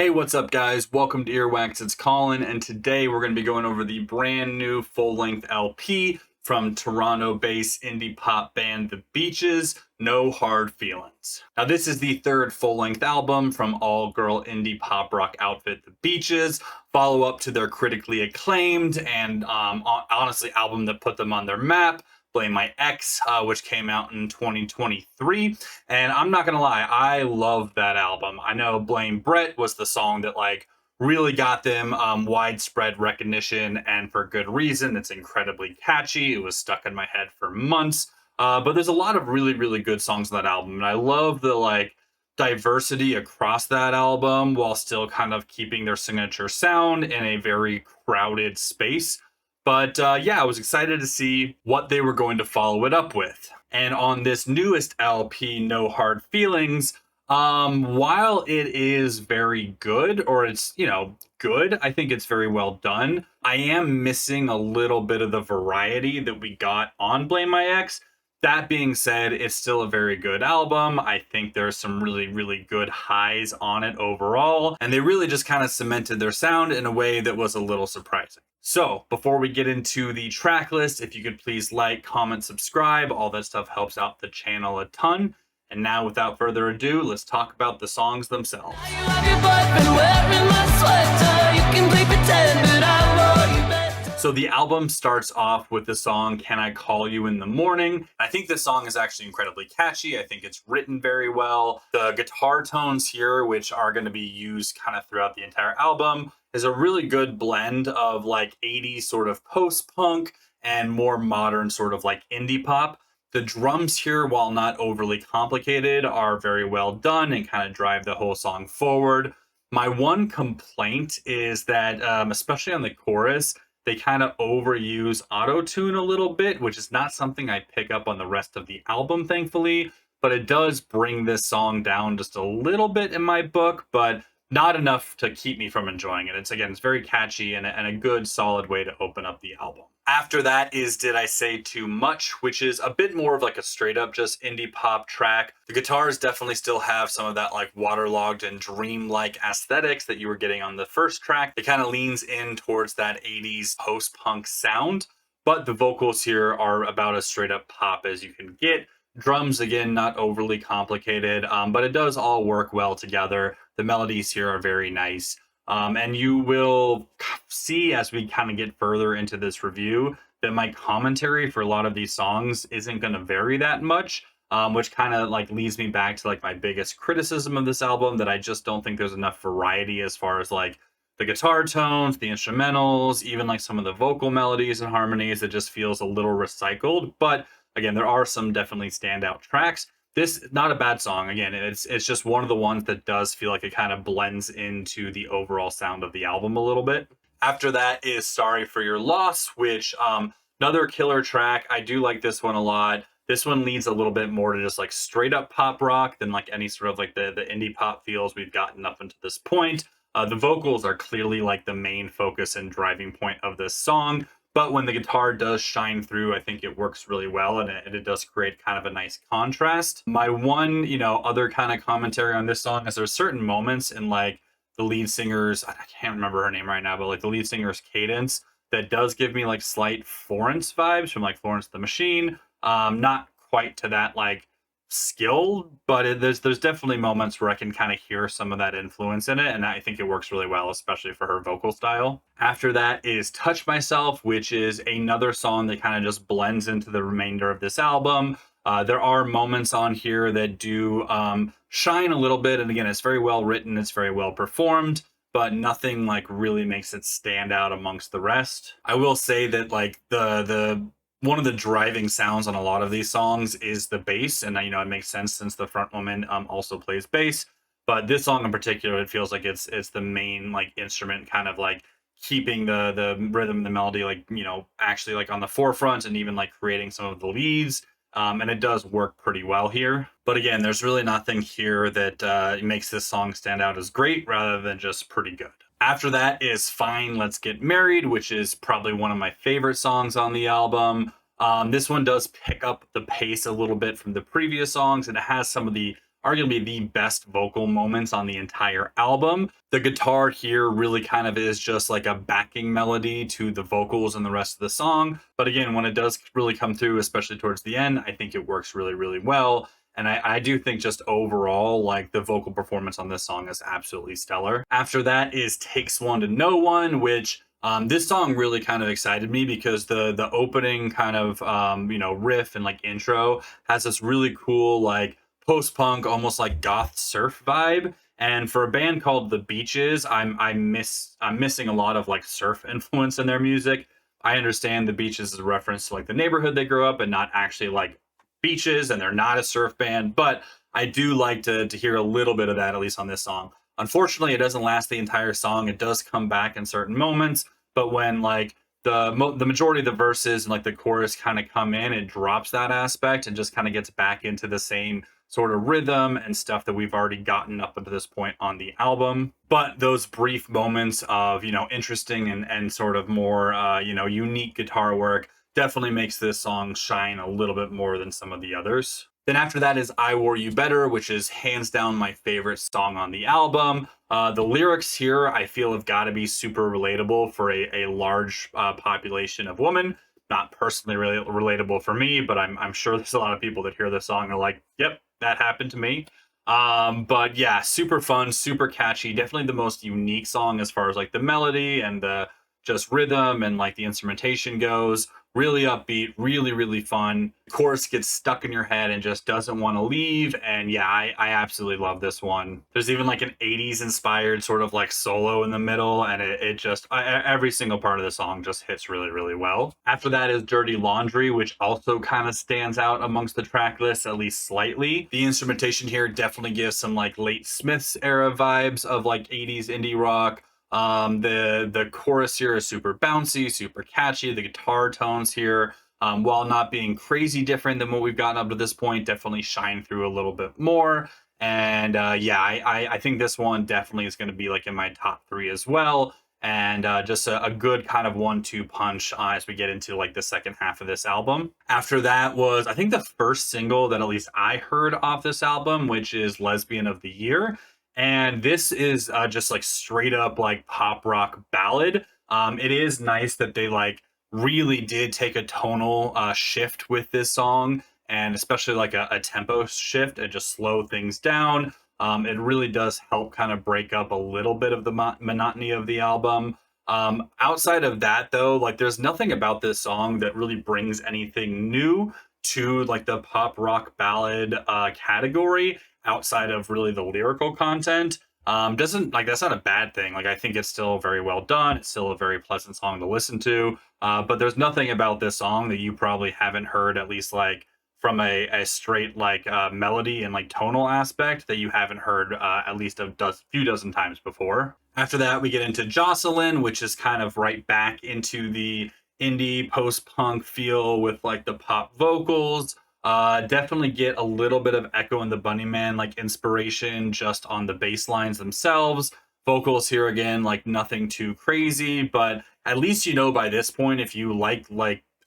Hey, what's up, guys? Welcome to Earwax. It's Colin, and today we're going to be going over the brand new full-length LP from Toronto-based indie pop band The Beaches, No Hard Feelings. Now, this is the third full-length album from all-girl indie pop rock outfit The Beaches, follow-up to their critically acclaimed and honestly album that put them on their map, Blame My Ex, which came out in 2023. And I'm not gonna lie, I love that album. I know Blame Brett was the song that really got them widespread recognition, and for good reason. It's incredibly catchy. It was stuck in my head for months. But there's a lot of really good songs on that album, and I love the diversity across that album while still kind of keeping their signature sound in a very crowded space. But yeah, I was excited to see what they were going to follow it up with. And on this newest LP, No Hard Feelings, while it is very good, or it's, good, I think it's very well done. I am missing a little bit of the variety that we got on Blame My Ex. That being said, it's still a very good album. I think there's some really good highs on it overall, and they really just kind of cemented their sound in a way that was a little surprising. So, before we get into the track list, if you could please like, comment, subscribe, all that stuff helps out the channel a ton. And now, without further ado, let's talk about the songs themselves. So the album starts off with the song Can I Call You in the Morning. I think this song is actually incredibly catchy. I think it's written very well. The guitar tones here, which are going to be used kind of throughout the entire album, is a really good blend of 80s sort of post-punk and more modern sort of indie pop. The drums here, while not overly complicated, are very well done and kind of drive the whole song forward. My one complaint is that, especially on the chorus, they kind of overuse auto-tune a little bit, which is not something I pick up on the rest of the album, thankfully. But it does bring this song down just a little bit in my book, but not enough to keep me from enjoying it. It's very catchy and a good, solid way to open up the album. After that is Did I Say Too Much, which is a bit more of a straight up just indie pop track. The guitars definitely still have some of that waterlogged and dreamlike aesthetics that you were getting on the first track. It kind of leans in towards that 80s post-punk sound, but the vocals here are about as straight up pop as you can get. Drums, again, not overly complicated, but it does all work well together. The melodies here are very nice. And you will see as we kind of get further into this review that my commentary for a lot of these songs isn't going to vary that much, which kind of leads me back to my biggest criticism of this album, that I just don't think there's enough variety as far as the guitar tones, the instrumentals, even some of the vocal melodies and harmonies. It just feels a little recycled. But again, there are some definitely standout tracks. This is not a bad song. Again, it's just one of the ones that does feel like it kind of blends into the overall sound of the album a little bit. After that is Sorry for Your Loss, which another killer track. I do like this one a lot. This one leads a little bit more to just straight up pop rock than any sort of the indie pop feels we've gotten up until this point. The vocals are clearly the main focus and driving point of this song. But when the guitar does shine through, I think it works really well, and it does create kind of a nice contrast. My one, other kind of commentary on this song is there's certain moments in the lead singer's, I can't remember her name right now, but the lead singer's cadence that does give me slight Florence vibes from Florence the Machine. Not quite to that skill, but there's definitely moments where I can kind of hear some of that influence in it, and I think it works really well, especially for her vocal style. After that is Touch Myself, which is another song that kind of just blends into the remainder of this album. There are moments on here that do shine a little bit, and again, it's very well written, it's very well performed, but nothing really makes it stand out amongst the rest. I will say that the one of the driving sounds on a lot of these songs is the bass, and it makes sense since the front woman also plays bass. But this song in particular, it feels like it's the main instrument, kind of keeping the rhythm, the melody, actually on the forefront, and even creating some of the leads. And it does work pretty well here. But again, there's really nothing here that makes this song stand out as great, rather than just pretty good. After that is Fine, Let's Get Married, which is probably one of my favorite songs on the album. This one does pick up the pace a little bit from the previous songs, and it has some of the arguably the best vocal moments on the entire album. The guitar here really kind of is just like a backing melody to the vocals and the rest of the song. But again, when it does really come through, especially towards the end, I think it works really, really well. And I do think just overall, like the vocal performance on this song is absolutely stellar. After that is Takes One to Know One, which this song really kind of excited me because the opening kind of riff and like intro has this really cool like post-punk, almost like goth surf vibe. And for a band called The Beaches, I'm missing a lot of like surf influence in their music. I understand The Beaches is a reference to like the neighborhood they grew up and not actually like beaches, and they're not a surf band, but I do like to hear a little bit of that, at least on this song. Unfortunately, it doesn't last the entire song. It does come back in certain moments, but when like the majority of the verses and like the chorus kind of come in, it drops that aspect and just kind of gets back into the same sort of rhythm and stuff that we've already gotten up until this point on the album. But those brief moments of, interesting and sort of more, unique guitar work definitely makes this song shine a little bit more than some of the others. Then after that is I Wore You Better, which is hands down my favorite song on the album. The lyrics here I feel have got to be super relatable for a large population of women. Not personally really relatable for me, but I'm sure there's a lot of people that hear this song and are like, yep, that happened to me. But yeah, super fun, super catchy. Definitely the most unique song as far as like the melody and the just rhythm and like the instrumentation goes. Really upbeat, really, really fun. The chorus gets stuck in your head and just doesn't want to leave. And yeah, I absolutely love this one. There's even like an 80s inspired sort of like solo in the middle, and it just, every single part of the song just hits really, really well. After that is Dirty Laundry, which also kind of stands out amongst the track list, at least slightly. The instrumentation here definitely gives some like late Smiths era vibes of like 80s indie rock. The chorus here is super bouncy, super catchy. The guitar tones here, while not being crazy different than what we've gotten up to this point, definitely shine through a little bit more. And yeah, I think this one definitely is going to be like in my top 3 as well. And just a good kind of 1-2 punch as we get into like the second half of this album. After that was, I think, the first single that at least I heard off this album, which is Lesbian of the Year. And this is just like straight up like pop rock ballad. It is nice that they like really did take a tonal shift with this song, and especially like a tempo shift and just slow things down. It really does help kind of break up a little bit of the monotony of the album. Outside of that, though, like there's nothing about this song that really brings anything new to like the pop rock ballad category outside of really the lyrical content. Doesn't like that's not a bad thing. Like I think it's still very well done. It's still a very pleasant song to listen to. But there's nothing about this song that you probably haven't heard, at least like from a straight like melody and like tonal aspect, that you haven't heard at least a few dozen times before. After that, we get into Jocelyn, which is kind of right back into the indie post-punk feel with like the pop vocals. Definitely get a little bit of Echo and the Bunnymen like inspiration just on the bass lines themselves. Vocals here again, like nothing too crazy, but at least by this point, if you like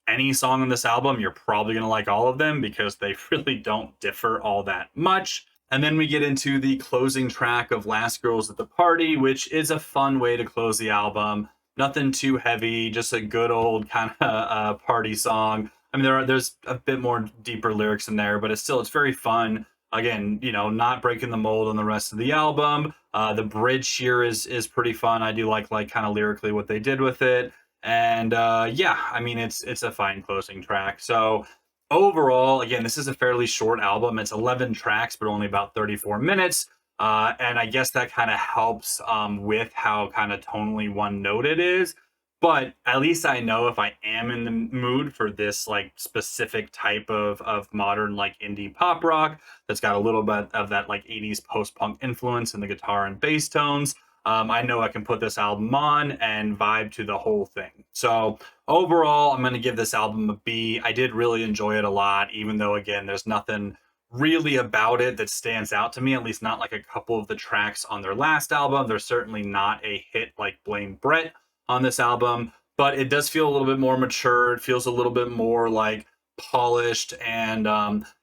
any song on this album, you're probably gonna like all of them because they really don't differ all that much. And then we get into the closing track of Last Girls at the Party, which is a fun way to close the album. Nothing too heavy, just a good old kind of party song. I mean, there's a bit more deeper lyrics in there, but it's very fun. Again, not breaking the mold on the rest of the album. The bridge here is pretty fun. I do like kind of lyrically what they did with it. And yeah, I mean, it's a fine closing track. So overall, again, this is a fairly short album. It's 11 tracks, but only about 34 minutes. And I guess that kind of helps with how kind of tonally one note it is. But at least I know if I am in the mood for this like specific type of modern like indie pop rock that's got a little bit of that like 80s post-punk influence in the guitar and bass tones, I know I can put this album on and vibe to the whole thing. So overall, I'm going to give this album a B. I did really enjoy it a lot, even though, again, there's nothing really about it that stands out to me, at least not like a couple of the tracks on their last album. There's certainly not a hit like Blame Brett on this album, but it does feel a little bit more mature. It feels a little bit more like polished, and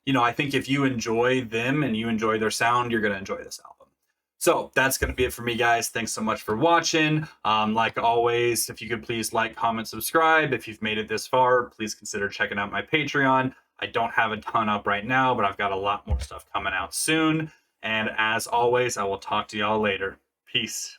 you know, I think if you enjoy them and you enjoy their sound, you're going to enjoy this album. So that's going to be it for me, guys. Thanks so much for watching. Like always, if you could please like, comment, subscribe. If you've made it this far, please consider checking out my Patreon. I don't have a ton up right now, but I've got a lot more stuff coming out soon. And as always, I will talk to y'all later. Peace.